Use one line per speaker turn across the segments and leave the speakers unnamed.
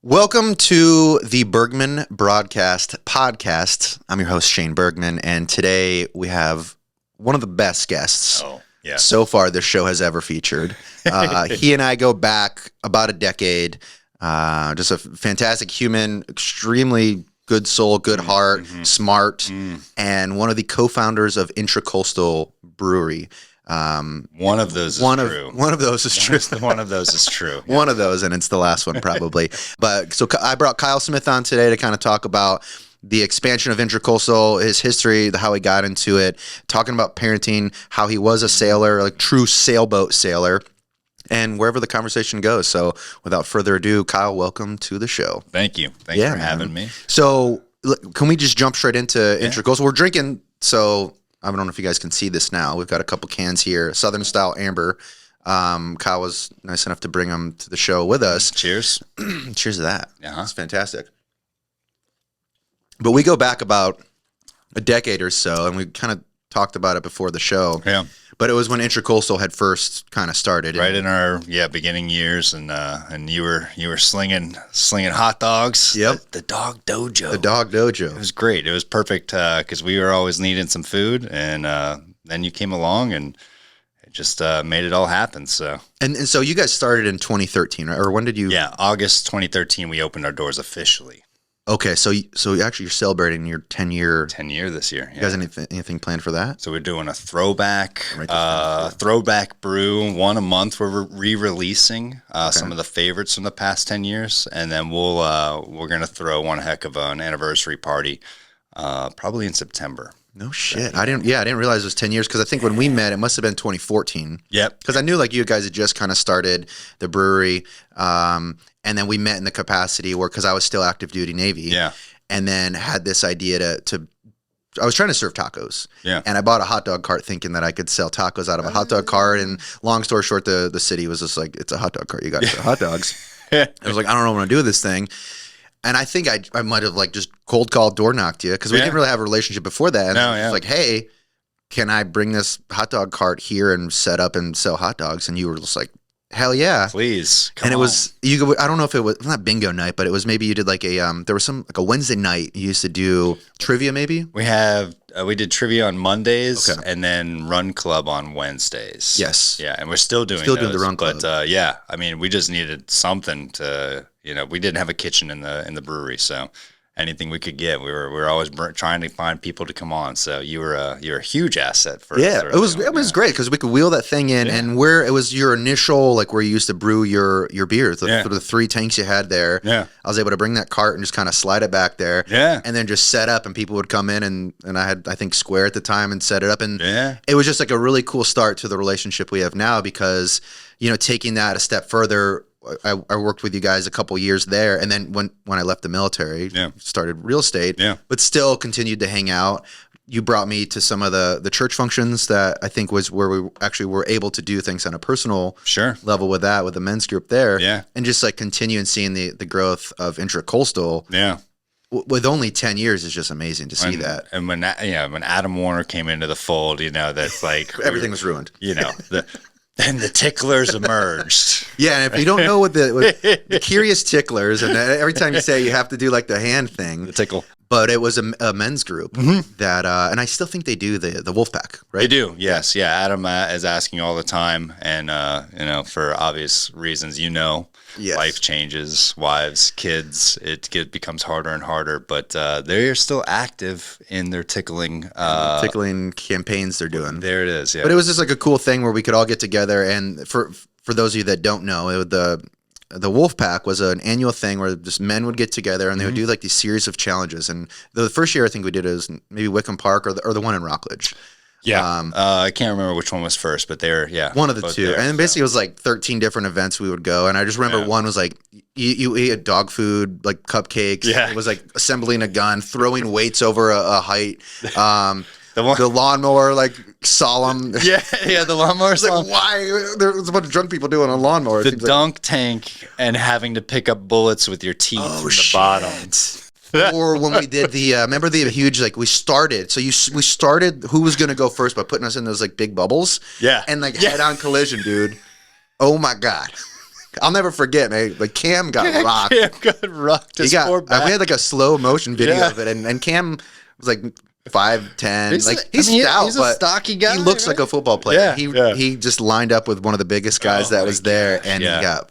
Welcome to the Burgman Broadcast podcast. I'm your host, Shane Burgman, and today we have one of the best guests so far this show has ever featured. He and I go back about a decade. Just a fantastic human, extremely good soul, good heart, smart, and one of the co-founders of Intracoastal Brewery.
One of those is true.
One of those is true.
One of those is true.
One of those, and it's the last one probably. But so I brought Kyle Smyth on today to kind of talk about the expansion of Intracoastal, his history, how he got into it, talking about parenting, how he was a sailor, like true sailboat sailor, and wherever the conversation goes. So without further ado, Kyle, welcome to the show.
Thank you. Thanks for having me.
So can we just jump straight into Intracoastal? We're drinking, so I don't know if you guys can see this now. We've got a couple cans here, Southern Style Amber. Kyle was nice enough to bring them to the show with us.
Cheers.
Cheers to that.
Uh-huh.
It's fantastic. But we go back about a decade or so, and we kind of talked about it before the show.
Yeah.
But it was when Intracoastal had first kind of started.
Right in our beginning years, and you were slinging hot dogs.
Yep.
The dog dojo.
The dog dojo.
It was great. It was perfect because we were always needing some food, and then you came along and it just made it all happen. So
and so you guys started in 2013, right? Or when did you?
Yeah, August 2013. We opened our doors officially.
Okay, so actually you're celebrating your 10-year.
10 year this year.
You guys anything planned for that?
So we're doing a throwback brew, one a month. We're re-releasing some of the favorites from the past 10 years, and then we're gonna throw one heck of an anniversary party, probably in September.
No shit. I didn't realize it was 10 years because I think when we met, it must have been 2014.
Yep.
Because I knew like you guys had just kind of started the brewery. And then we met in the capacity where, because I was still active duty Navy.
Yeah.
And then had this idea to I was trying to serve tacos. Yeah. And I bought a hot dog cart thinking that I could sell tacos out of a hot dog cart. And long story short, the city was just like, it's a hot dog cart. You got to sell hot dogs. I was like, I don't know what I'm going to do with this thing. And I think I might have like just cold called, door knocked you because we didn't really have a relationship before that. And I was like, hey, can I bring this hot dog cart here and set up and sell hot dogs? And you were just like, hell yeah.
Please.
Come on. It was, I don't know if it was not bingo night, but it was maybe you did like there was some like a Wednesday night you used to do trivia maybe?
We did trivia on Mondays and then Run Club on Wednesdays.
Yes.
Yeah. And we're still doing
doing the Run Club.
But I mean, we just needed something to, we didn't have a kitchen in the brewery. So anything we could get, we were always trying to find people to come on. So you're a huge asset for us.
Yeah, it was great because we could wheel that thing in, and where it was your initial like where you used to brew your beers, the 3 tanks you had there. Yeah, I was able to bring that cart and just kind of slide it back there. Yeah, and then just set up, and people would come in, and I had I think Square at the time and set it up, and it was just like a really cool start to the relationship we have now because taking that a step further. I worked with you guys a couple years there, and then when I left the military, started real estate, but still continued to hang out. You brought me to some of the church functions that I think was where we actually were able to do things on a personal level with the men's group there, and just like continue and seeing the growth of Intracoastal. Yeah. With only 10 years is just amazing to see that.
And when Adam Warner came into the fold, that's like
everything was ruined.
And the ticklers emerged.
Yeah, and if you don't know what the curious ticklers, and every time you say it, you have to do like the hand thing.
The tickle.
But it was a men's group that, and I still think they do the Wolfpack, right?
They do, yes. Yeah, Adam is asking all the time, and, for obvious reasons, life changes, wives, kids, it becomes harder and harder, but they're still active in their tickling
campaigns they're doing.
There it is, yeah.
But it was just like a cool thing where we could all get together, and for those of you that don't know, the Wolfpack was an annual thing where just men would get together and they would do like these series of challenges. And the first year I think we did it was maybe Wickham Park or the one in Rockledge.
Yeah. I can't remember which one was first, but they were,
one of the two. There, and then basically it was like 13 different events we would go. And I just remember one was like, you ate dog food, like cupcakes. Yeah. It was like assembling a gun, throwing weights over a height. The lawnmower, like solemn.
Yeah, the lawnmower.
Like, why? There's a bunch of drunk people doing a lawnmower.
The dunk tank and having to pick up bullets with your teeth from the bottom.
Or when we did remember the huge, like we started who was going to go first by putting us in those like big bubbles.
Yeah.
And like head on collision, dude. Oh my God. I'll never forget, man. Like Cam got rocked.
Cam got rocked.
We had like a slow motion video of it, and Cam was like 5'10". He's stout,
he's a
but
stocky guy.
He looks like a football player.
Yeah,
he just lined up with one of the biggest guys that was there, and he got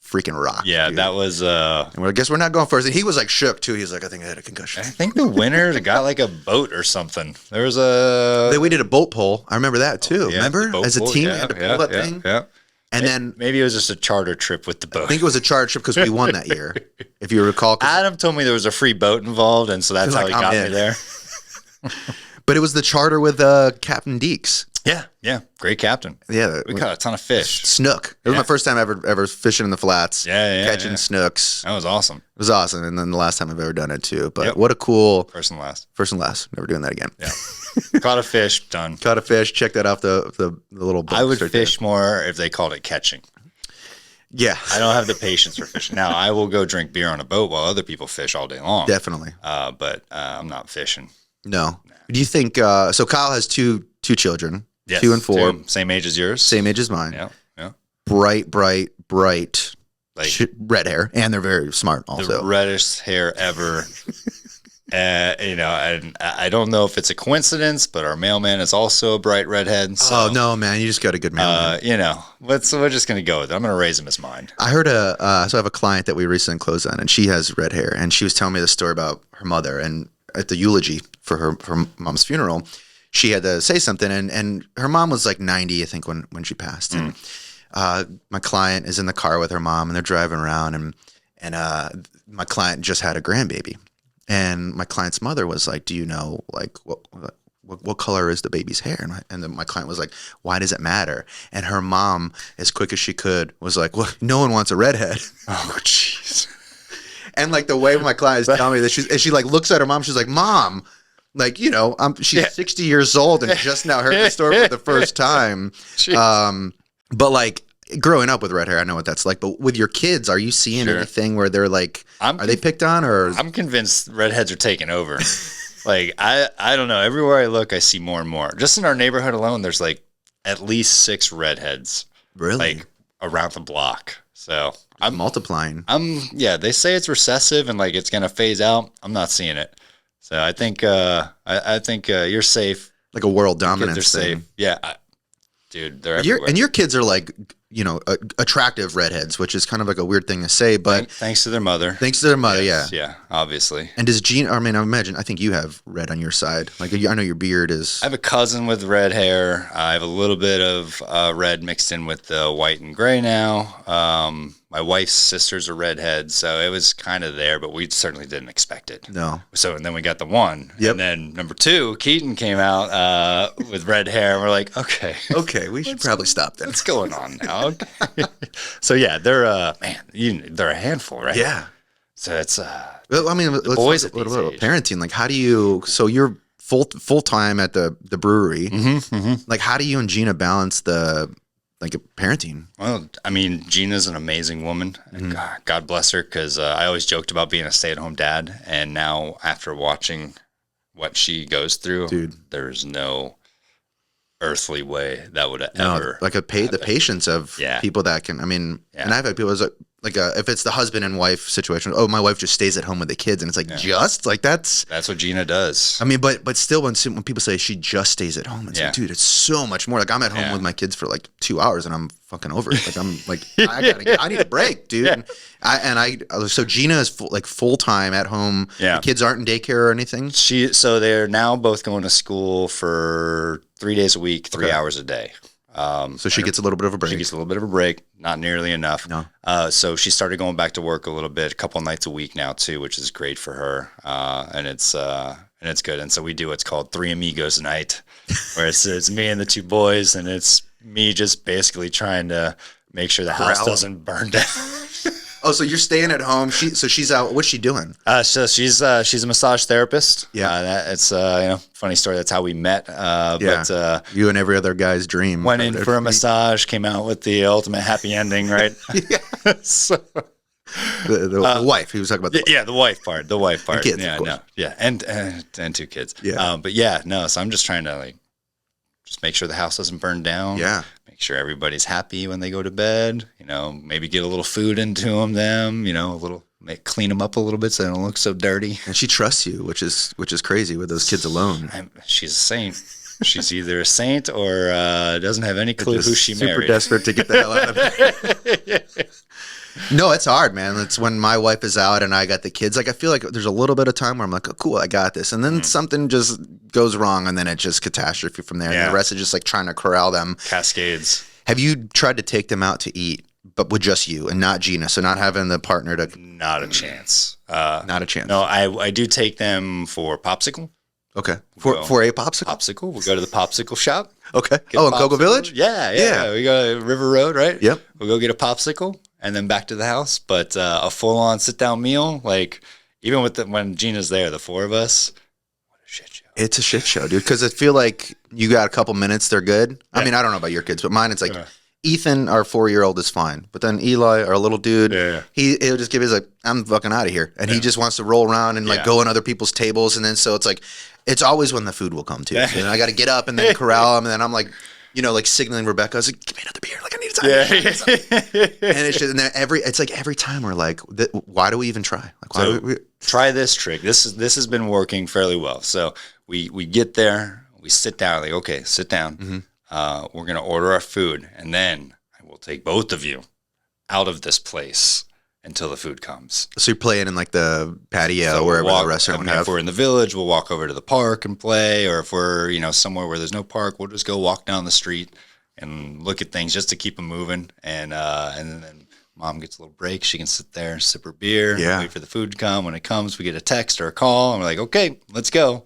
freaking rocked.
Yeah, dude. That was.
And I guess we're not going first. And he was like shook too. He was like, I think I had a concussion.
I think the winner got like a boat or something. There was a.
We did a boat pull. I remember that too. Remember, as a team, we had to pull that thing.
Yeah.
And then
maybe it was just a charter trip with the boat.
I think it was a charter trip because we won that year, if you recall.
Adam told me there was a free boat involved, and so that's how he got me there.
But it was the charter with Captain Deeks.
Yeah, great captain.
Yeah,
we caught a ton of fish.
Snook. It was my first time ever fishing in the flats. Catching snooks.
That was awesome.
It was awesome, and then the last time I've ever done it too. But what a cool
first and last.
Never doing that again.
Yeah. Caught a fish, done.
Caught a fish. Check that off the little box.
I would fish more if they called it catching.
Yeah.
I don't have the patience for fishing. Now, I will go drink beer on a boat while other people fish all day long.
Definitely.
But I'm not fishing.
No. Do you think so Kyle has two children,
yes,
2 and 4.
Same age as yours.
Same age as mine.
Yeah.
Bright, like red hair, and they're very smart also.
The reddest hair ever. And I don't know if it's a coincidence, but our mailman is also a bright redhead. So,
oh no, man, you just got a good mailman.
We're just gonna go with it. I'm gonna raise him as mine.
I heard so I have a client that we recently closed on, and she has red hair, and she was telling me the story about her mother, and at the eulogy for her mom's funeral, she had to say something, and her mom was like 90, I think, when she passed. And my client is in the car with her mom, and they're driving around, and my client just had a grandbaby. And my client's mother was like, do you know, like, what color is the baby's hair? And then my client was like, why does it matter? And her mom, as quick as she could, was like, well, no one wants a redhead.
Oh, jeez.
And like the way my client is telling me that she like looks at her mom, she's like, Mom, like, she's 60 years old and just now heard the story for the first time. But like, growing up with red hair, I know what that's like. But with your kids, are you seeing anything where they're like, are they picked on? Or
I'm convinced redheads are taking over. Like I don't know. Everywhere I look, I see more and more. Just in our neighborhood alone, there's like at least 6 redheads.
Really?
Like around the block. So
I'm multiplying.
They say it's recessive and like it's gonna phase out. I'm not seeing it. So I think you're safe.
Like a world dominance.
They're safe. Yeah. Dude, they're everywhere.
And your kids are like, attractive redheads, which is kind of like a weird thing to say, but
thanks to their mother.
Yes,
yeah, obviously.
And does Gene? I mean, I think you have red on your side. Like, I know your beard is.
I have a cousin with red hair. I have a little bit of red mixed in with the white and gray now. My wife's sisters are redheads, so it was kind of there, but we certainly didn't expect it.
No.
So, and then we got the one.
Yep.
And then number 2, Keaton came out with red hair, and we're like, okay.
Okay, we should probably stop that.
What's going on now? Okay. So, yeah, they're, they're a handful, right?
Yeah.
So it's,
well, I mean, let's talk a little bit about parenting. Like, how do you, so you're full time at the brewery. Like, how do you and Gina balance parenting?
Well, I mean, Gina's an amazing woman. And God bless her, because I always joked about being a stay-at-home dad. And now, after watching what she goes through, dude, there's no earthly way that would ever.
Like the patience of people that can, I mean, and I've had people like if it's the husband and wife situation, my wife just stays at home with the kids, and it's like that's
what Gina does.
I mean, but still, when people say she just stays at home, it's like, dude, it's so much more. Like, I'm at home with my kids for like 2 hours, and I'm fucking over it. Like, I'm like, I need a break, dude. So Gina is full time at home. Yeah, the kids aren't in daycare or anything.
So they're now both going to school for 3 days a week, 3 hours a day.
So she gets a little bit of a break.
She gets a little bit of a break, not nearly enough.
No.
So she started going back to work a little bit, a couple nights a week now too, which is great for her. And it's good. And so we do what's called 3 Amigos night, where it's me and the 2 boys, and it's me just basically trying to make sure the house doesn't burn down.
Oh, so you're staying at home. She's out. What's she doing?
So she's a massage therapist.
Yeah.
It's funny story. That's how we met.
But you and every other guy's dream.
Went in for a massage, came out with the ultimate happy ending, right?
Yeah. So the wife. He was talking about the wife.
Yeah, the wife part.
And kids,
yeah,
of course.
no. Yeah, and 2 kids.
Yeah.
But yeah, no. So I'm just trying to just make sure the house doesn't burn down.
Yeah.
Make sure everybody's happy when they go to bed. Maybe get a little food into them. Clean them up a little bit so they don't look so dirty.
And she trusts you, which is crazy with those kids alone.
She's a saint. She's either a saint or doesn't have any clue who she married.
Super desperate to get the hell out of there. No, it's hard, man. It's when my wife is out and I got the kids. Like, I feel like there's a little bit of time where I'm like, oh, cool, I got this. And then something just goes wrong, and then it's just catastrophe from there. Yeah. And the rest is just like trying to corral them.
Cascades.
Have you tried to take them out to eat, but with just you and not Gina? So not having the partner to...
Not a chance.
Not a chance.
No, I do take them for popsicle.
Okay. For a popsicle?
Popsicle. We'll go to the popsicle shop.
Okay. In Cocoa Village?
Yeah. We go to River Road, right?
Yep.
We'll go get a popsicle and then back to the house. But a full-on sit-down meal, like even when Gina's there, the four of us, what a shit show.
It's a shit show, dude, because I feel like you got a couple minutes, they're good. Yeah. I mean, I don't know about your kids, but mine, it's like Ethan, our 4-year-old, is fine. But then Eli, our little dude, he'll just give his like, I'm fucking out of here. And he just wants to roll around and like go on other people's tables. And then so it's like, it's always when the food will come too. And I got to get up and then corral him. And then I'm like, like signaling Rebecca. I was like, give me another beer. Like, I need time. And it's just, and then every time we're like, why do we even try? Like, why do we
try this trick? This has been working fairly well. So we get there, we sit down, like, okay, sit down. Mm-hmm. We're going to order our food. And then I will take both of you out of this place until the food comes.
So you're playing in like the patio or wherever the restaurant would have.
If we're in the village, we'll walk over to the park and play. Or if we're, somewhere where there's no park, we'll just go walk down the street and look at things just to keep them moving. And then Mom gets a little break. She can sit there and sip her beer, wait for the food to come. When it comes, we get a text or a call. And we're like, okay, let's go.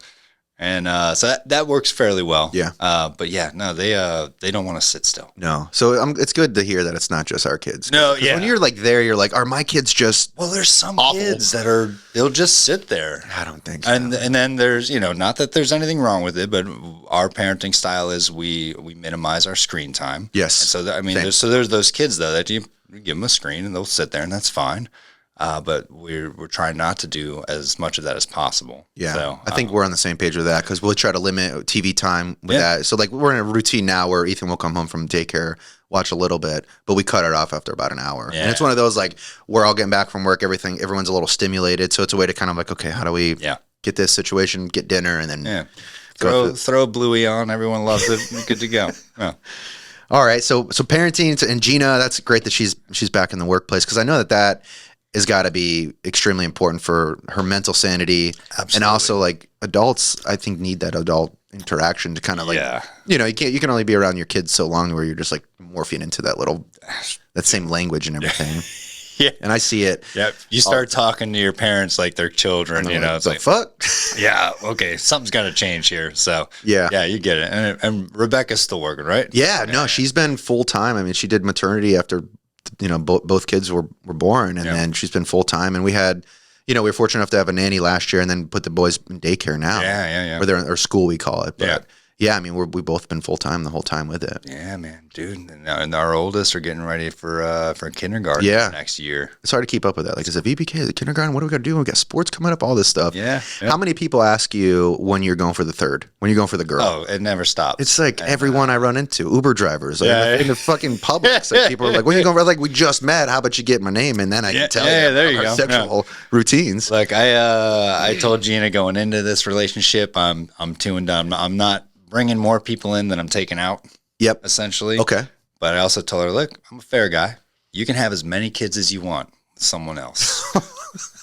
And so that works fairly well. Yeah. But yeah, no, they don't want to sit still.
No. So it's good to hear that it's not just our kids.
No, yeah.
When you're like there, you're like, are my kids just
there's some awful kids that they'll just sit there.
I don't think so.
And then there's, not that there's anything wrong with it, but our parenting style is we minimize our screen time.
Yes.
And so there's those kids though that you give them a screen and they'll sit there and that's fine. But we're trying not to do as much of that as possible.
Yeah,
so,
I think we're on the same page with that because we'll try to limit TV time with that. So like we're in a routine now where Ethan will come home from daycare, watch a little bit, but we cut it off after about an hour. Yeah. And it's one of those like we're all getting back from work, everyone's a little stimulated. So it's a way to kind of like, okay, how do we get this situation, get dinner, and then
throw Bluey on. Everyone loves it. Good to go. Yeah.
All right, so parenting and Gina, that's great that she's back in the workplace because I know that has got to be extremely important for her mental sanity. Absolutely. And also like adults, I think need that adult interaction to kind of like, you can only be around your kids so long where you're just like morphing into that same language and everything. Yeah. And I see it.
Yeah. You start talking to your parents like they're children,
like,
it's
like fuck.
Yeah. Okay. Something's got to change here. So yeah, you get it. And Rebecca's still working, right?
Yeah. No, she's been full time. I mean, she did maternity after both kids were born, and then she's been full time. And we had, we were fortunate enough to have a nanny last year, and then put the boys in daycare now.
Yeah.
Or they're or school, we call it. But I mean, we both been full time the whole time with it.
Yeah, man, dude. And our oldest are getting ready for kindergarten next year.
It's hard to keep up with that. Like, is it VPK, the kindergarten? What do we got to do? We got sports coming up, all this stuff.
Yeah.
How many people ask you when you're going for the third? When you're going for the girl?
Oh, it never stops.
It's like everyone I run into, Uber drivers, like in the fucking Publix. Like people are like, when are you going for? Like, we just met. How about you get my name and then I can tell you
there you
our
go.
sexual routines.
Like I told Gina going into this relationship, I'm tuned on. I'm not bringing more people in than I'm taking out.
Yep.
Essentially.
Okay.
But I also told her, look, I'm a fair guy. You can have as many kids as you want with someone else.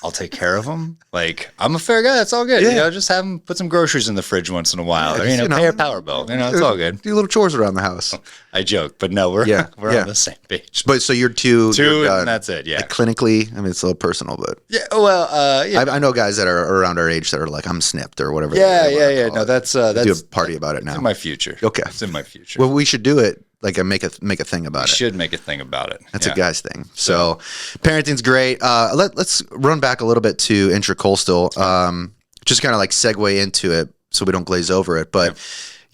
I'll take care of them. Like, I'm a fair guy. It's all good.
Yeah.
Just have them put some groceries in the fridge once in a while. Or, pay your power bill. It's all good.
Do little chores around the house.
I joke, but no, we're on the same page.
But so you're two,
and that's it. Yeah.
Like clinically, I mean, it's a little personal, but I know guys that are around our age that are like, I'm snipped or whatever.
Yeah. No, that's
do a party about it now.
It's in my future.
Okay.
It's in my future.
Well, we should do it. Like make a thing about it.
We should make a thing about it.
That's a guy's thing. So parenting's great. Let's run back a little bit to Intracoastal. Just kind of like segue into it so we don't glaze over it. But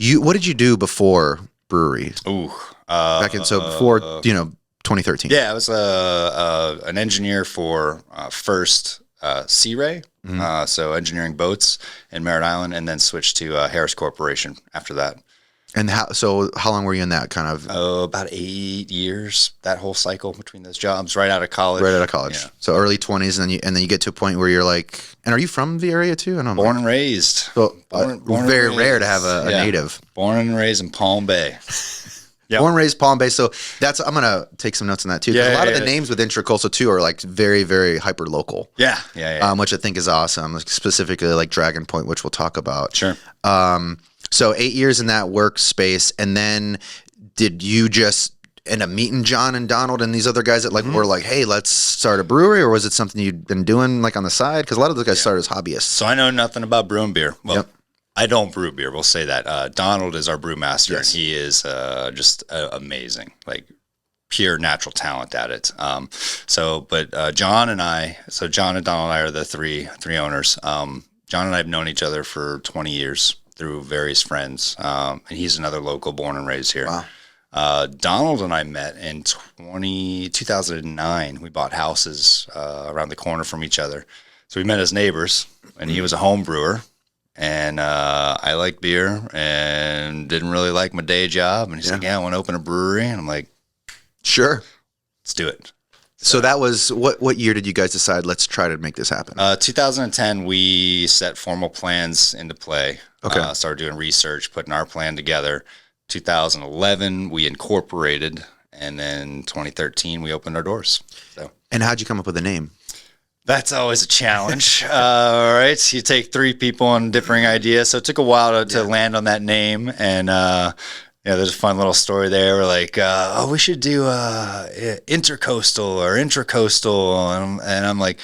what did you do before Brewery?
Ooh.
Before 2013.
Yeah, I was an engineer for first Sea Ray. So engineering boats in Merritt Island, and then switched to Harris Corporation after that.
And how long were you in that kind of?
Oh, about 8 years, that whole cycle between those jobs, right out of college.
Right out of college. Yeah. So early 20s, and then you get to a point where you're like, and are you from the area too?
Born and raised.
So very rare to have a native.
Born and raised in Palm Bay.
Yep. Born and raised Palm Bay. So I'm going to take some notes on that too. Because a lot of the names with Intracoastal too are like very, very hyper local.
Yeah.
Which I think is awesome. Specifically like Dragon Point, which we'll talk about.
Sure.
So 8 years in that workspace. And then did you just end up meeting John and Donald and these other guys that were like, hey, let's start a brewery? Or was it something you'd been doing like on the side? Because a lot of those guys started as hobbyists.
So I know nothing about brewing beer. Well, I don't brew beer. We'll say that. Donald is our brewmaster, and he is just amazing, like pure natural talent at it. But John and Donald and I are the three owners. John and I have known each other for 20 years through various friends, and he's another local, born and raised here. Wow. Donald and I met in 2009. We bought houses around the corner from each other, so we met as neighbors, and he was a home brewer. And I liked beer and didn't really like my day job. And he's like, I want to open a brewery. And I'm like,
sure,
let's do it.
So that was, what year did you guys decide, let's try to make this happen?
2010, we set formal plans into play.
Okay.
Started doing research, putting our plan together. 2011, we incorporated. And then 2013, we opened our doors. So.
And how'd you come up with the name?
That's always a challenge. All right. You take three people on differing ideas. So it took a while to land on that name. And, there's a fun little story there. We're like, we should do intercoastal or intracoastal. And I'm like,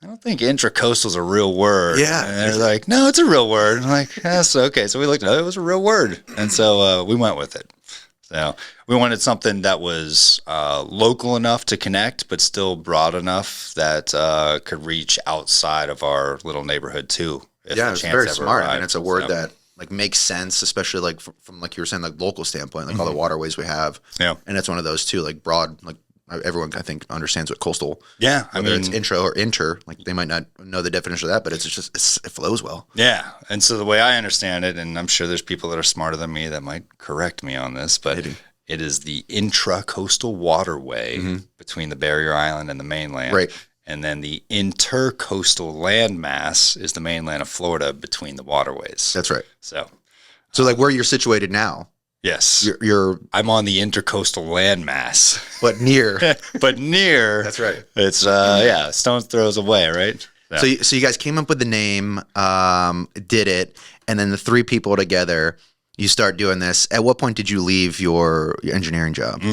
I don't think intracoastal is a real word.
Yeah.
And they're like, no, it's a real word. I'm like, yes, okay. So we looked at it. It was a real word. And so we went with it. So we wanted something that was local enough to connect, but still broad enough that could reach outside of our little neighborhood too.
It's very smart. I mean, it's a word that like makes sense, especially like from like you were saying, like local standpoint, like all the waterways we have.
Yeah,
and it's one of those too, like broad, like everyone I think understands what coastal.
Yeah,
I mean, it's intro or inter, like they might not know the definition of that, but it's just it flows well.
Yeah, and so the way I understand it, and I'm sure there's people that are smarter than me that might correct me on this, but it is the intracoastal waterway between the barrier island and the mainland.
Right.
And then the intercoastal landmass is the mainland of Florida between the waterways.
That's right.
So
like where you're situated now.
Yes.
You're
I'm on the intercoastal landmass.
But near.
But near.
That's right.
It's stone's throws away, right?
So you guys came up with the name, did it, and then the three people together, you start doing this. At what point did you leave your engineering job?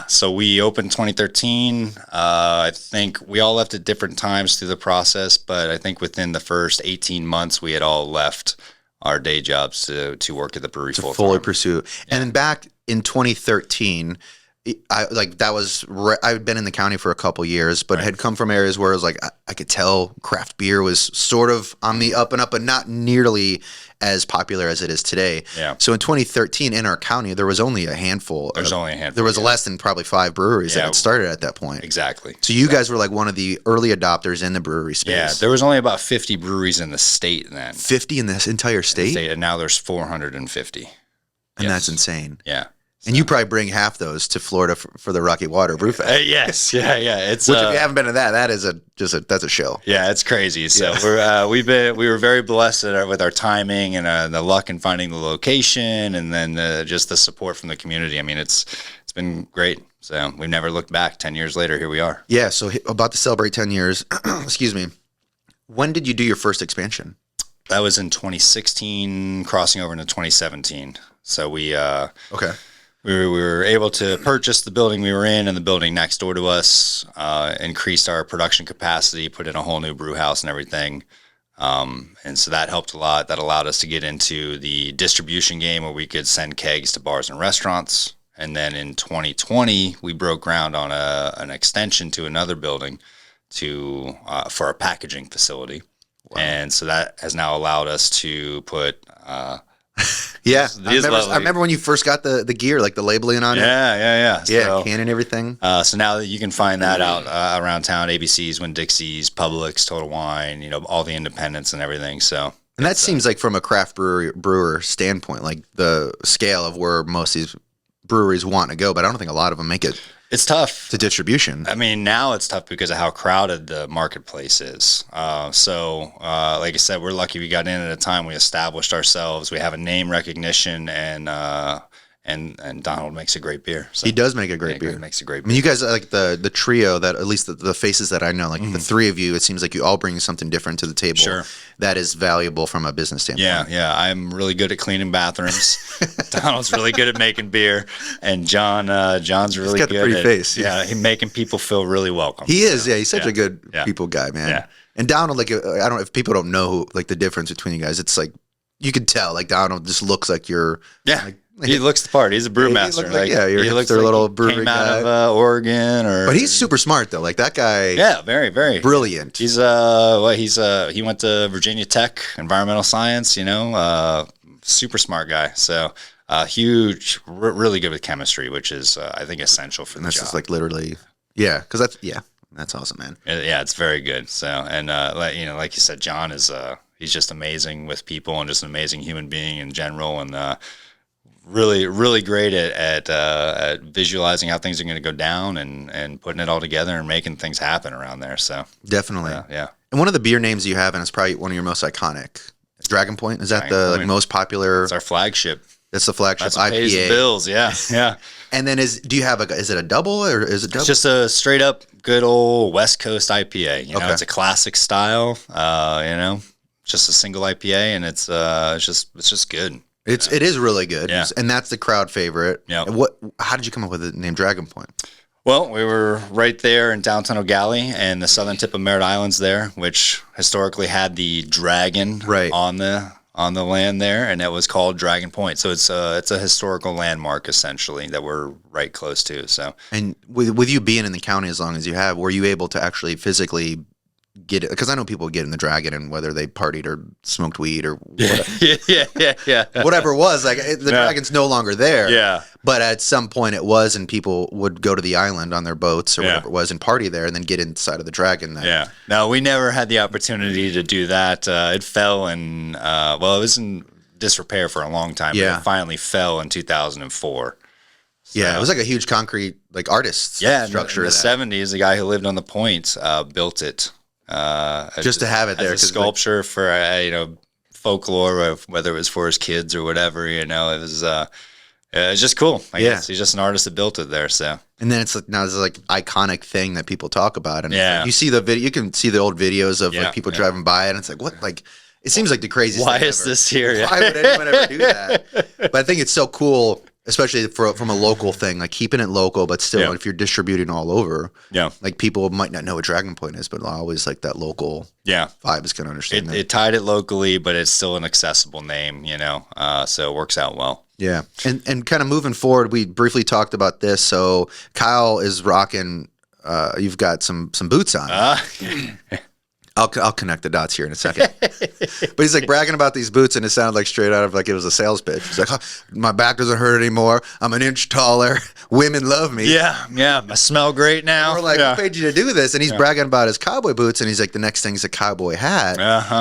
So we opened 2013. I think we all left at different times through the process, but I think within the first 18 months, we had all left our day jobs to work at the brewery full time.
Fully pursue. Yeah. And then back in 2013, I've been in the county for a couple years, but had come from areas where it was like I could tell craft beer was sort of on the up and up, but not nearly as popular as it is today.
Yeah.
So in 2013 in our county, there was only a handful. There was less than probably 5 breweries that had started at that point.
Exactly.
So you guys were like one of the early adopters in the brewery space.
Yeah, there was only about 50 breweries in the state then.
50 in this entire state?
And now there's 450.
And that's insane.
Yeah.
And you probably bring half those to Florida for the Rocky Water Brew Fest.
Yes, yeah. It's
which if you haven't been to that's a show.
Yeah, it's crazy. So we were very blessed with our timing and the luck in finding the location, and then just the support from the community. I mean, it's been great. So we've never looked back. 10 years later, here we are.
Yeah. So about to celebrate 10 years. Excuse me. When did you do your first expansion?
That was in 2016, crossing over into 2017. So we
okay.
We were able to purchase the building we were in and the building next door to us, increased our production capacity, put in a whole new brew house and everything. And so that helped a lot. That allowed us to get into the distribution game where we could send kegs to bars and restaurants. And then in 2020, we broke ground on an extension to another building for a packaging facility. Wow. And so that has now allowed us to put...
I remember when you first got the gear, like the labeling on it.
Yeah.
So, can and everything.
So now that you can find that out around town, ABC's, Winn-Dixie's, Publix, Total Wine, all the independents and everything. So
And that seems like from a craft brewer standpoint, like the scale of where most of these breweries want to go, but I don't think a lot of them make it.
It's tough
to distribution.
I mean, now it's tough because of how crowded the marketplace is. So, like I said, we're lucky we got in at a time we established ourselves. We have a name recognition, and Donald makes a great beer. So,
he does make a great beer.
He makes a great beer.
I mean, you guys are like the trio that, at least the faces that I know, like the three of you, it seems like you all bring something different to the table.
Sure.
That is valuable from a business standpoint.
Yeah. I'm really good at cleaning bathrooms. Donald's really good at making beer, and John's really
He's got
good
the pretty
at
face.
he's making people feel really welcome.
He is. Yeah, he's such a good people guy, man.
Yeah.
And Donald, like, I don't know if people don't know like the difference between you guys. It's like you could tell, like Donald just looks like you're.
Yeah.
Like,
he looks the part. He's a brewmaster.
He looks their little brewery
came
guy.
out of Oregon,
but he's super smart though. Like that guy.
Yeah, very, very
brilliant.
He's he went to Virginia Tech, environmental science. Super smart guy. So huge, really good with chemistry, which is I think essential for the job.
Just like literally, because that's awesome, man.
Yeah, it's very good. So like you said, John is he's just amazing with people and just an amazing human being in general, and really, really great at visualizing how things are going to go down and putting it all together and making things happen around there. So
definitely,
yeah.
And one of the beer names you have, and it's probably one of your most iconic, Dragon Point. Is that the most popular?
It's our flagship.
That's the flagship
That's what
IPA.
Pays the bills, yeah.
And then do you have is it a double or is it double?
It's just a straight up good old West Coast IPA. It's a classic style. Just a single IPA, and it's just good.
It is really good.
Yeah.
And that's the crowd favorite.
Yeah.
How did you come up with the name Dragon Point?
Well, we were right there in downtown Eau Gallie and the southern tip of Merritt Islands there, which historically had the dragon on the land there, and it was called Dragon Point. So it's a historical landmark essentially that we're right close to. So, and
with you being in the county as long as you have, were you able to actually physically get it? Because I know people get in the Dragon, and whether they partied or smoked weed or whatever it was, like the Dragon's no longer there.
Yeah.
But at some point it was, and people would go to the island on their boats or whatever it was and party there, and then get inside of the Dragon.
Yeah. No, we never had the opportunity to do that. It fell in. It was in disrepair for a long time.
Yeah.
But it finally fell in 2004. So,
it was like a huge concrete artist structure.
In the 70s, the guy who lived on the point built it.
Just to have it there,
as a sculpture for folklore, whether it was for his kids or whatever. It was just cool. I guess he's just an artist that built it there. So,
and then it's now this iconic thing that people talk about, and you see the video. You can see the old videos of people driving by, and it's like what it seems like the craziest.
Why
thing
is
ever.
this here?
Why would anyone ever do that? But I think it's so cool. Especially from a local thing, like keeping it local, but still, if you're distributing all over, like people might not know what Dragon Point is, but always like that local vibe is going to understand that.
It tied it locally, but it's still an accessible name, so it works out well.
Yeah. And kind of moving forward, we briefly talked about this. So Kyle is rocking, you've got some boots on. I'll connect the dots here in a second. But he's like bragging about these boots, and it sounded like straight out of like it was a sales pitch. He's like, my back doesn't hurt anymore. I'm an inch taller. Women love me.
Yeah. I smell great now.
And we're like, who paid you to do this? And he's bragging about his cowboy boots, and he's like, the next thing's a cowboy hat.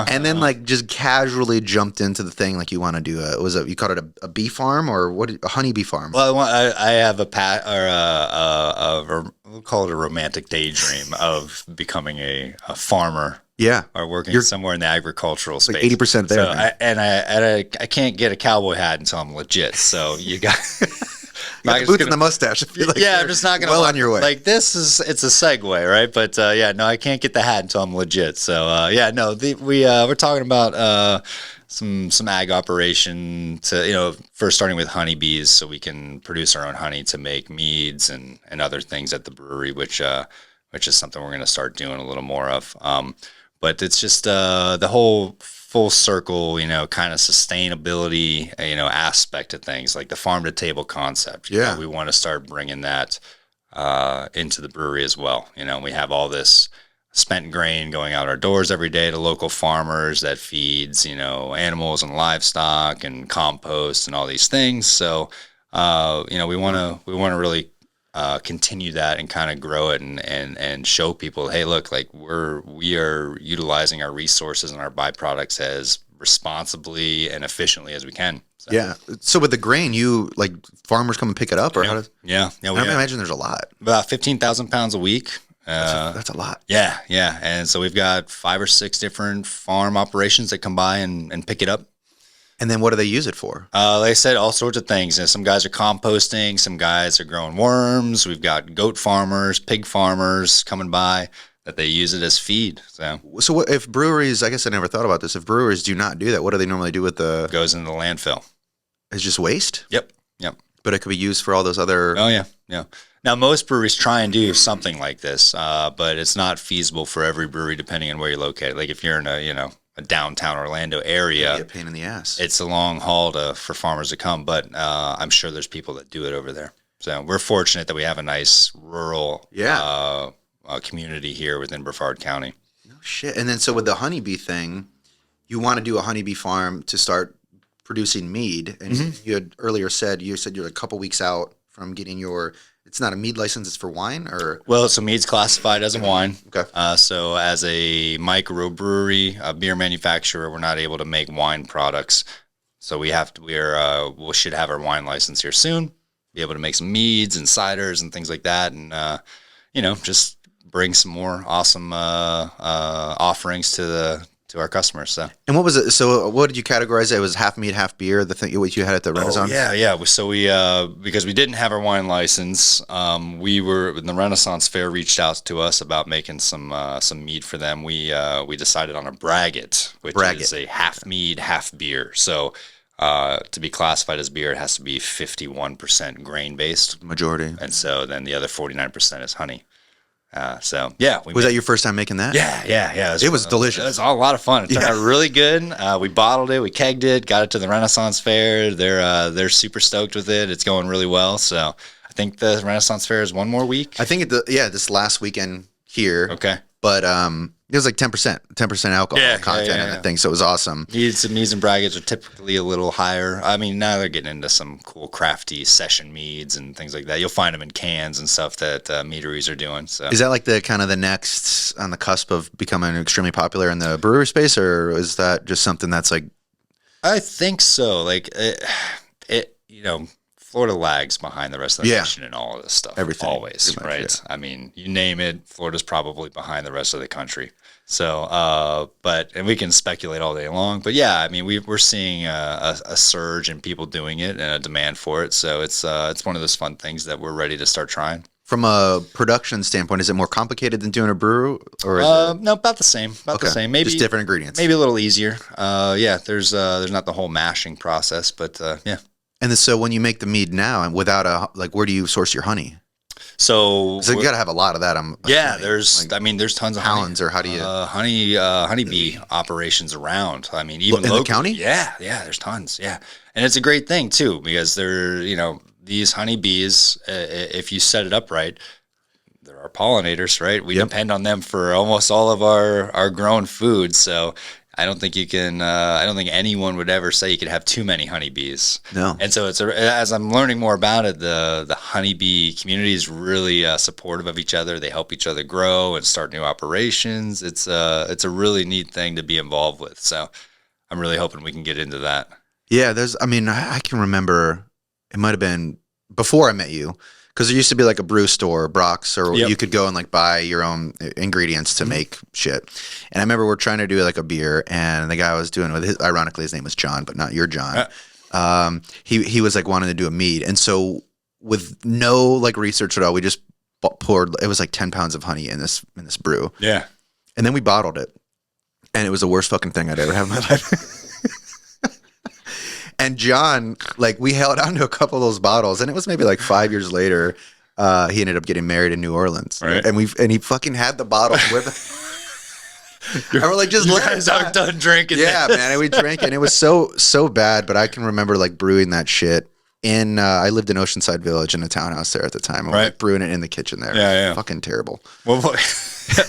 And then like just casually jumped into the thing like you want to do you called it a bee farm or what? A honeybee farm?
Well, I have we'll call it a romantic daydream of becoming a farmer.
Yeah,
or working somewhere in the agricultural space.
Like 80% there.
So I can't get a cowboy hat until I'm legit. So you got
the boots and the mustache. I feel like
I'm just not gonna
on your way.
Like it's a segue, right? But I can't get the hat until I'm legit. So we're talking about some ag operation to first starting with honeybees, so we can produce our own honey to make meads and other things at the brewery, which is something we're going to start doing a little more of. But it's just the whole full circle, kind of sustainability, aspect of things, like the farm to table concept. We want to start bringing that into the brewery as well. We have all this spent grain going out our doors every day to local farmers that feeds, animals and livestock and compost and all these things. So, we want to really continue that and kind of grow it and show people, hey, look, like we are utilizing our resources and our byproducts as responsibly and efficiently as we can.
So. Yeah. So with the grain, like farmers come and pick it up, or how does?
Yeah.
I imagine there's a lot.
About 15,000 pounds a week.
That's a lot.
Yeah. And so we've got 5 or 6 different farm operations that come by and pick it up.
And then what do they use it for?
Like I said, all sorts of things. Some guys are composting. Some guys are growing worms. We've got goat farmers, pig farmers coming by that they use it as feed.
So what, if breweries, I guess I never thought about this, if breweries do not do that, what do they normally do with the...
It goes into the landfill.
It's just waste?
Yep.
But it could be used for all those other...
Oh, yeah. Now, most breweries try and do something like this, but it's not feasible for every brewery depending on where you're located. Like if you're in a downtown Orlando area,
a pain in the ass.
It's a long haul for farmers to come, but I'm sure there's people that do it over there. So we're fortunate that we have a nice rural community here within Brevard County.
No shit. And then so with the honeybee thing, you want to do a honeybee farm to start producing mead, and you had earlier said you're a couple weeks out from getting your. It's not a mead license; it's for wine, or
so mead's classified as a wine. Okay. So as a microbrewery, a beer manufacturer, we're not able to make wine products. So we should have our wine license here soon. Be able to make some meads and ciders and things like that, and just bring some more awesome offerings to our customers. So. And
what was it? So what did you categorize it? It was half mead, half beer. The thing what you had at the Renaissance.
Oh, yeah. So we because we didn't have our wine license, when the Renaissance Fair reached out to us about making some mead for them. We decided on a braggot, which is a half mead, half beer. So to be classified as beer, it has to be 51% grain based
majority,
and so then the other 49% is honey.
Was that your first time making that?
Yeah.
It was delicious.
It was a lot of fun. It turned out really good. We bottled it, we kegged it, got it to the Renaissance Fair. They're super stoked with it. It's going really well. So I think the Renaissance Fair is one more week.
I think this last weekend here.
Okay.
But it was like 10% alcohol content in that thing, so it was awesome.
Meads and braggots are typically a little higher. I mean, now they're getting into some cool crafty session meads and things like that. You'll find them in cans and stuff that meaderies are doing. So
is that like the kind of the next on the cusp of becoming extremely popular in the brewery space, or is that just something that's like?
I think so. Like Florida lags behind the rest of the nation in all of this stuff.
Everything.
Always, right? Yeah. I mean, you name it, Florida's probably behind the rest of the country. So, and we can speculate all day long. But yeah, I mean, we're seeing a surge in people doing it and a demand for it. So it's one of those fun things that we're ready to start trying.
From a production standpoint, is it more complicated than doing a brew? Or
no, about the same. The same. Maybe
just different ingredients.
Maybe a little easier. There's not the whole mashing process, but yeah.
And so when you make the mead now, and without where do you source your honey?
So
you got to have a lot of that.
There's tons of
pounds, or how do you
honeybee operations around. I mean, even
in the county.
Yeah, there's tons. Yeah, and it's a great thing too because these honeybees, if you set it up right, they're our pollinators, right? We depend on them for almost all of our grown food. So I don't think you can. I don't think anyone would ever say you could have too many honeybees.
No.
And so as I'm learning more about it, the honeybee community is really supportive of each other. They help each other grow and start new operations. It's a really neat thing to be involved with. So I'm really hoping we can get into that.
Yeah, I can remember it might have been before I met you. Because there used to be like a brew store, Brock's, or you could go and buy your own ingredients to make shit. And I remember we're trying to do a beer, and the guy I was doing with ironically his name was John, but not your John. He was wanting to do a mead, and so with no research at all, we just poured. It was 10 pounds of honey in this brew.
Yeah,
and then we bottled it, and it was the worst fucking thing I'd ever had in my life. And John, we held on to a couple of those bottles, and it was maybe 5 years later, he ended up getting married in New Orleans,
right.
and he fucking had the bottles with him. And we're just
you guys aren't done drinking.
Yeah, man, and we drank, and it was so bad. But I can remember brewing that shit in. I lived in Oceanside Village in a townhouse there at the time, and we're brewing it in the kitchen there.
Yeah.
Fucking terrible.
Well,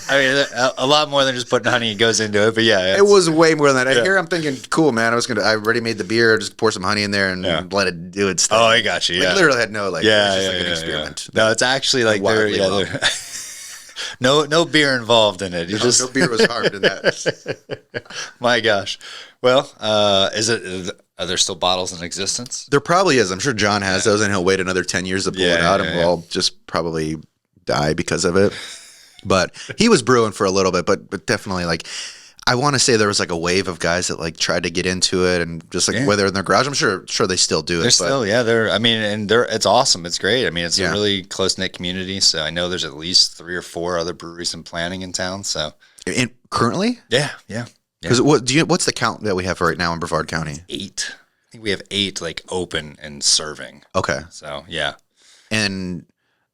I mean, a lot more than just putting honey goes into it, but yeah.
It was way more than that. Yeah. Here I'm thinking, cool, man. I already made the beer, just pour some honey in there and let it do its thing.
Oh, I got you. Yeah.
Literally had no, it was just an experiment.
No, it's actually No beer involved in it.
No beer was harmed in that.
My gosh. Well, are there still bottles in existence?
There probably is. I'm sure John has those, and he'll wait another 10 years to pull it out, and we'll all just probably die because of it. But he was brewing for a little bit, but definitely like, I want to say there was like a wave of guys that like tried to get into it, and just like whether in their garage, I'm sure they still do it.
It's awesome. It's great. I mean, it's a really close knit community. So I know there's at least 3 or 4 other breweries and planning in town. So
currently,
yeah.
Because what's the count that we have right now in Brevard County?
8. I think we have 8 like open and serving.
Okay.
So yeah.
And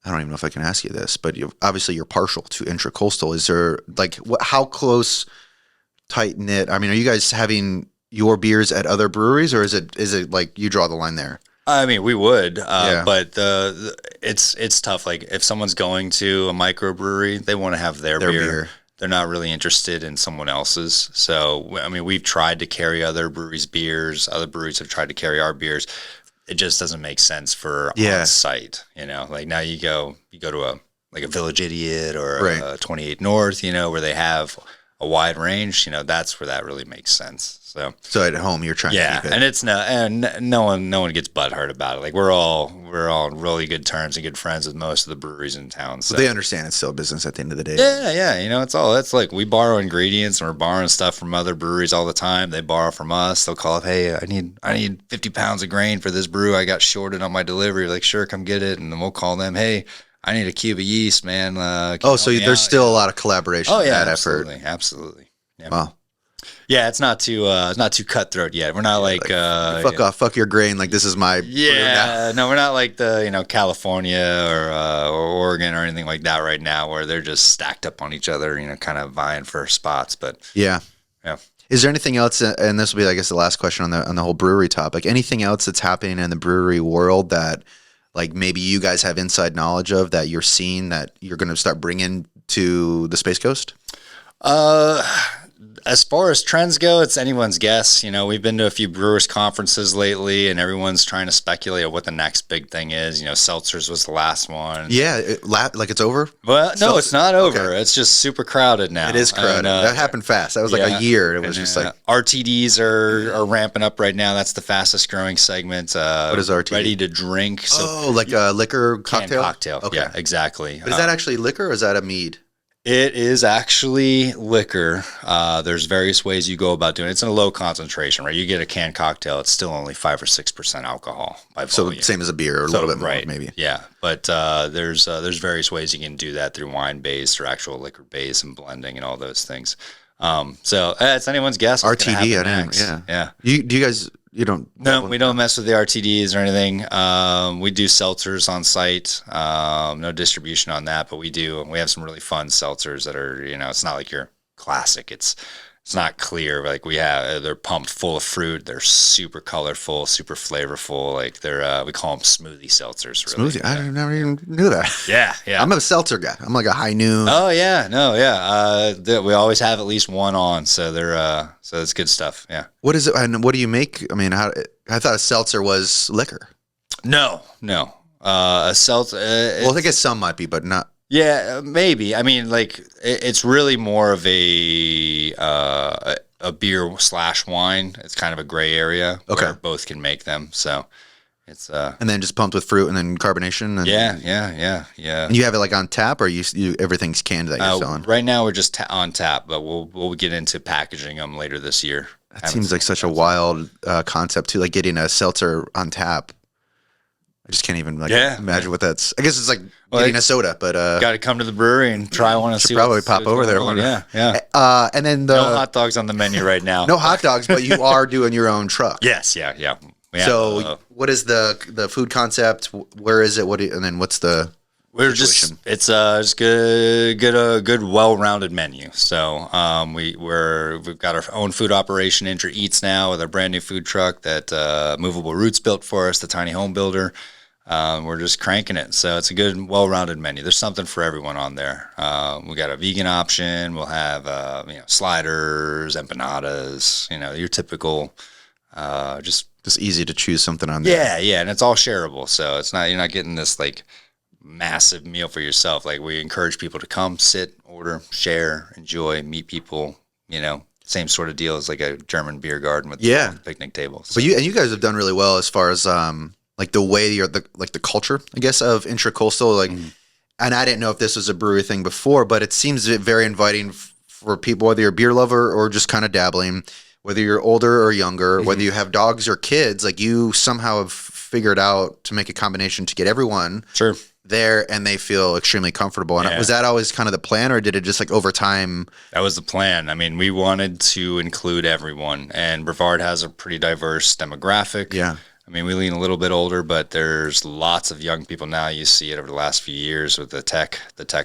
I don't even know if I can ask you this, but obviously you're partial to Intracoastal. Is there like how close, tight knit? I mean, are you guys having your beers at other breweries, or is it like you draw the line there?
I mean, we would, but it's tough. Like if someone's going to a microbrewery, they want to have their beer. They're not really interested in someone else's. So, I mean, we've tried to carry other breweries' beers. Other breweries have tried to carry our beers. It just doesn't make sense for on site. Like now you go to a Village Idiot or a 28 North, where they have a wide range. That's where that really makes sense. So
at home you're trying to keep it.
And it's no one gets butthurt about it. Like we're all on really good terms and good friends with most of the breweries in town. So
they understand it's still a business at the end of the day.
Yeah. It's like we borrow ingredients and we're borrowing stuff from other breweries all the time. They borrow from us. They'll call up, hey, I need 50 pounds of grain for this brew. I got shorted on my delivery. Like, sure, come get it. And then we'll call them, hey, I need a cube of yeast, man.
So there's still a lot of collaboration.
Oh yeah,
absolutely.
Yeah.
Wow.
Yeah, it's not too cutthroat yet. We're not like
fuck off, fuck your grain. Like this is my
no, we're not like the California or Oregon or anything like that right now, where they're just stacked up on each other, kind of vying for spots. But
yeah. Is there anything else? And this will be, I guess, the last question on the whole brewery topic. Anything else that's happening in the brewery world that, like, maybe you guys have inside knowledge of that you're seeing that you're going to start bringing to the Space Coast?
As far as trends go, it's anyone's guess. We've been to a few brewers conferences lately, and everyone's trying to speculate on what the next big thing is. Seltzers was the last one.
Yeah, like it's over?
Well, no, it's not over. Okay. It's just super crowded now.
It is crowded. That happened fast. That was like a year. It was just like
RTDs are ramping up right now. That's the fastest growing segment.
What is RTD?
Ready to drink.
So like a liquor cocktail?
Cocktail. Okay. Yeah, exactly.
But is that actually liquor or is that a mead?
It is actually liquor. There's various ways you go about doing it. It's in a low concentration, right? You get a canned cocktail, it's still only 5 or 6% alcohol by volume.
So same as a beer, or a little bit more, maybe.
Yeah, but there's various ways you can do that through wine based or actual liquor based and blending and all those things. So it's anyone's guess.
RTD, yeah. Do you guys? You don't?
No, we don't mess with the RTDs or anything. We do seltzers on site. No distribution on that, but we do. We have some really fun seltzers that are, it's not like your classic. It's not clear. Like they're pumped full of fruit. They're super colorful, super flavorful. Like we call them smoothie seltzers. Really.
Smoothie? I never even knew that.
Yeah.
I'm a seltzer guy. I'm like a High Noon.
Oh yeah, no, yeah. We always have at least one on, so so it's good stuff. Yeah.
What is it? And what do you make? I mean, I thought a seltzer was liquor.
No. A seltzer.
Well, I guess some might be, but not.
Yeah, maybe. I mean, like it's really more of a beer / wine. It's kind of a gray area where both can make them. So it's
and then just pumped with fruit and then carbonation. And,
yeah.
And you have it like on tap, or you everything's canned that you're selling?
Right now we're just on tap, but we'll get into packaging them later this year.
That seems like such a wild concept too, like getting a seltzer on tap. I just can't even imagine what that's. I guess it's like getting a soda, but
got to come to the brewery and try one and see.
Probably pop over there.
Yeah.
And then
no hot dogs on the menu right now.
No hot dogs, but you are doing your own truck.
Yes, yeah.
So what is the food concept? Where is it? And then what's the?
It's just good well-rounded menu. So we've got our own food operation, Intra Eats, now with our brand new food truck that Movable Roots built for us, the tiny home builder. We're just cranking it. So it's a good, well-rounded menu. There's something for everyone on there. We got a vegan option. We'll have sliders, empanadas. Your typical just
easy to choose something on there.
Yeah, and it's all shareable. So it's not, you're not getting this like massive meal for yourself. Like, we encourage people to come, sit, order, share, enjoy, meet people, same sort of deal as like a German beer garden with picnic tables.
So. But you guys have done really well as far as like the way the culture, I guess, of Intracoastal. Like, and I didn't know if this was a brewery thing before, but it seems very inviting for people, whether you're a beer lover or just kind of dabbling, whether you're older or younger, whether you have dogs or kids. Like, you somehow have figured out to make a combination to get everyone there, and they feel extremely comfortable. And was that always kind of the plan, or did it just like over time?
That was the plan. I mean, we wanted to include everyone, and Brevard has a pretty diverse demographic.
Yeah.
I mean, we lean a little bit older, but there's lots of young people now. You see it over the last few years with the tech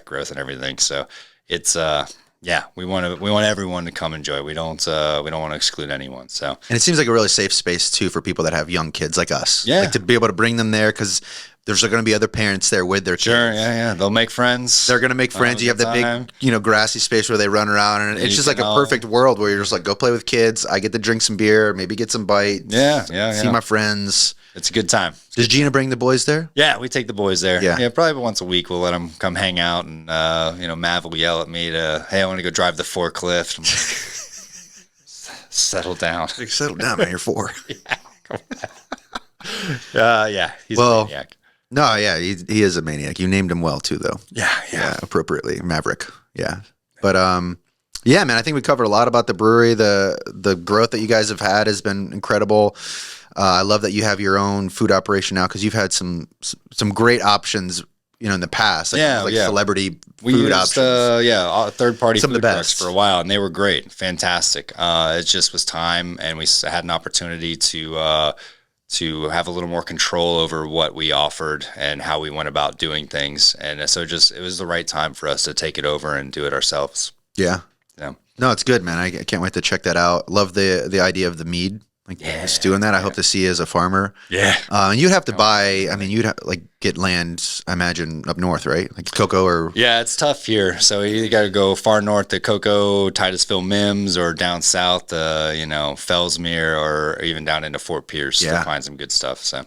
growth and everything. So it's we want everyone to come enjoy. We don't want to exclude anyone. So,
and it seems like a really safe space too for people that have young kids like us.
Yeah,
like to be able to bring them there, because there's going to be other parents there with their kids.
Sure, yeah. They'll make friends.
They're going to make friends. You have the big, grassy space where they run around, and it's just like a perfect world where you're just like, go play with kids. I get to drink some beer, maybe get some bites.
Yeah.
See my friends.
It's a good time.
Does Gina bring the boys there?
Yeah, we take the boys there.
Yeah,
probably once a week we'll let them come hang out, and Mav will yell at me hey, I want to go drive the forklift. I'm like, settle down.
Settle down, man. You're 4.
He's a maniac.
No, yeah, he is a maniac. You named him well too, though.
Yeah,
appropriately, Maverick. Yeah, but man, I think we covered a lot about the brewery. The growth that you guys have had has been incredible. I love that you have your own food operation now, because you've had some great options, in the past. Celebrity food options.
Third-party food trucks for a while, and they were great, fantastic. It just was time, and we had an opportunity to have a little more control over what we offered and how we went about doing things. And so it was the right time for us to take it over and do it ourselves.
Yeah. No, it's good, man. I can't wait to check that out. Love the idea of the mead. Just doing that. I hope to see you as a farmer.
Yeah.
And you'd have to buy, you'd have, get land, I imagine, up north, right? Like cocoa or...
Yeah, it's tough here. So you got to go far north to Cocoa, Titusville, Mims, or down south, Fellsmere, or even down into Fort Pierce to find some good stuff. So.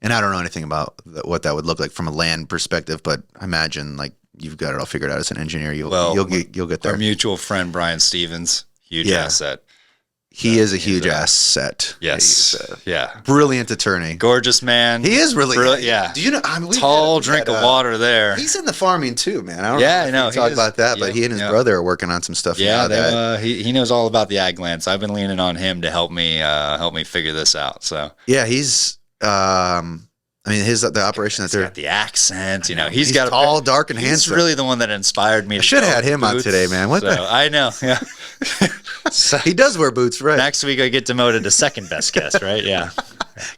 And I don't know anything about what that would look like from a land perspective, but I imagine, you've got it all figured out as an engineer. You'll get there.
Our mutual friend, Brian Stevens, huge asset.
He is a huge asset.
Yes.
Brilliant attorney.
Gorgeous man.
He is really good.
Yeah.
Do you know?
Tall drink of water there.
He's in the farming too, man. I don't
know.
Talk about that, but he and his brother are working on some stuff.
Yeah, he knows all about the ag land, so I've been leaning on him to help me figure this out. So
he's. The operation that they're
got the accent, he's
got tall, dark, and handsome.
He's really the one that inspired me.
I should have had him on today, man.
I know. Yeah.
So, he does wear boots, right?
Next week I get demoted to second best guest, right? Yeah.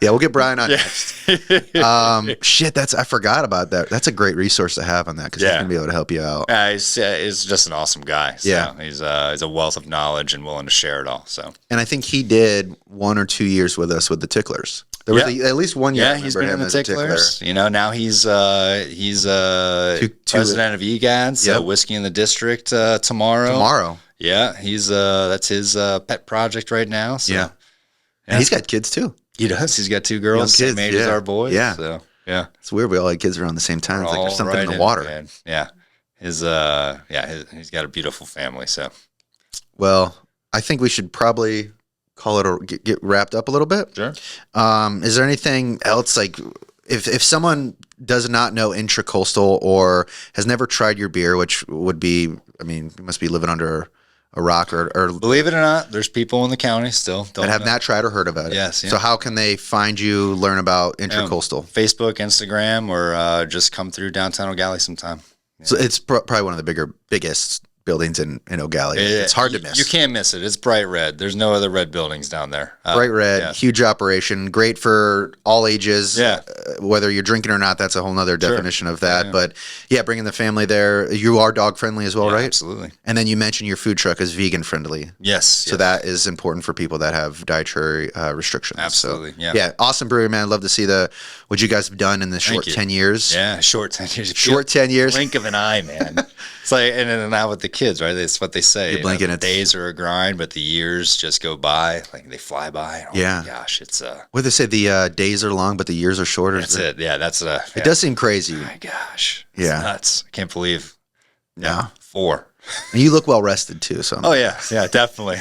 Yeah, we'll get Brian on next. I forgot about that. That's a great resource to have on that, because he's gonna be able to help you out.
Yeah, he's just an awesome guy. So he's a wealth of knowledge and willing to share it all. So,
and I think he did 1 or 2 years with us with the Ticklers. There was at least 1 year.
Yeah, he's been in the Ticklers. Now he's president of EGAD, so Whiskey in the District tomorrow. Yeah, he's that's his pet project right now. So.
And he's got kids too.
He does. He's got 2 girls, same age as our boys.
Yeah.
So,
it's weird. We all had kids around the same time. It's like there's something in the water.
Man. Yeah. He's got a beautiful family. So,
well, I think we should probably call it or get wrapped up a little bit.
Sure.
Is there anything else, if someone does not know Intracoastal or has never tried your beer, which would be, you must be living under a rock or
believe it or not, there's people in the county still
that have not tried or heard about it.
Yes. Yeah.
So how can they find you, learn about Intracoastal?
Facebook, Instagram, or just come through downtown Eau Gallie sometime.
Yeah. So it's probably one of the biggest buildings in Eau Gallie. It's hard to miss.
You can't miss it. It's bright red. There's no other red buildings down there.
Bright red, huge operation, great for all ages.
Yeah.
Whether you're drinking or not, that's a whole nother definition of that. Yeah. But bringing the family there. You are dog friendly as well, right?
Absolutely.
And then you mentioned your food truck is vegan friendly.
Yes.
So that is important for people that have dietary restrictions.
Absolutely.
So, awesome brewery, man. I'd love to see what you guys have done in the short 10 years.
Yeah, short 10 years.
Short 10 years.
Blink of an eye, man. It's like, and then now with the kids, right? That's what they say.
You're blinking
the days are a grind, but the years just go by. Like they fly by. Oh my gosh, it's
what they say, the days are long, but the years are shorter.
That's it. Yeah, that's
It does seem crazy.
Oh my gosh. It's nuts. I can't believe.
Yeah.
4.
And you look well rested too. So.
Oh yeah, definitely.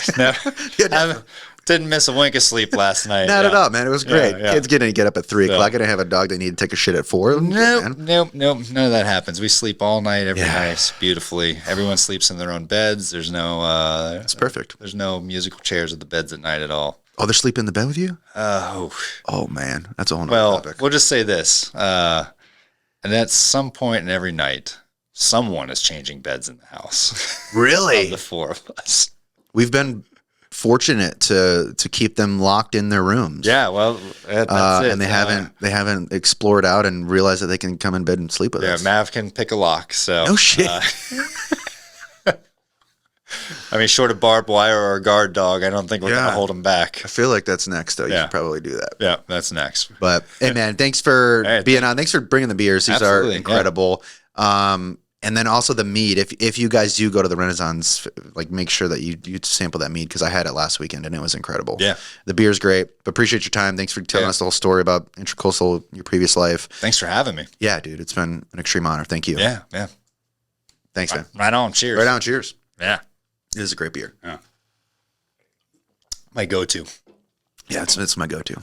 Didn't miss a wink of sleep last night.
Not at all, man. It was great. Kids get up at 3 o'clock. I didn't have a dog that needed to take a shit at 4.
Nope. None of that happens. We sleep all night, every night, beautifully. Everyone sleeps in their own beds. There's no. It's
perfect.
There's no musical chairs at the beds at night at all.
Oh, they're sleeping in the bed with you?
Oh
man, that's a whole nother topic.
We'll just say this, and at some point in every night, someone is changing beds in the house.
Really?
Of the 4 of us.
We've been fortunate to keep them locked in their rooms.
Yeah, well, that's it.
And they haven't explored out and realized that they can come in bed and sleep with us.
Yeah, Mav can pick a lock. So
no shit.
I mean, short of barbed wire or a guard dog, I don't think we're gonna hold him back.
I feel like that's next, though. You should probably do that.
Yeah, that's next.
But hey, man, thanks for being on. Thanks for bringing the beers. These are incredible. Yeah. And then also the mead. If you guys do go to the Renaissance, like make sure that you sample that mead because I had it last weekend and it was incredible. Yeah, the beer's great. But appreciate your time. Thanks for telling us the whole story about Intracoastal, your previous life.
Thanks for having me.
Yeah, dude, it's been an extreme honor. Thank you.
Yeah.
Thanks, man.
Right on. Cheers.
Right on. Cheers.
Yeah,
it is a great beer.
Yeah, my go-to.
Yeah, it's my go-to.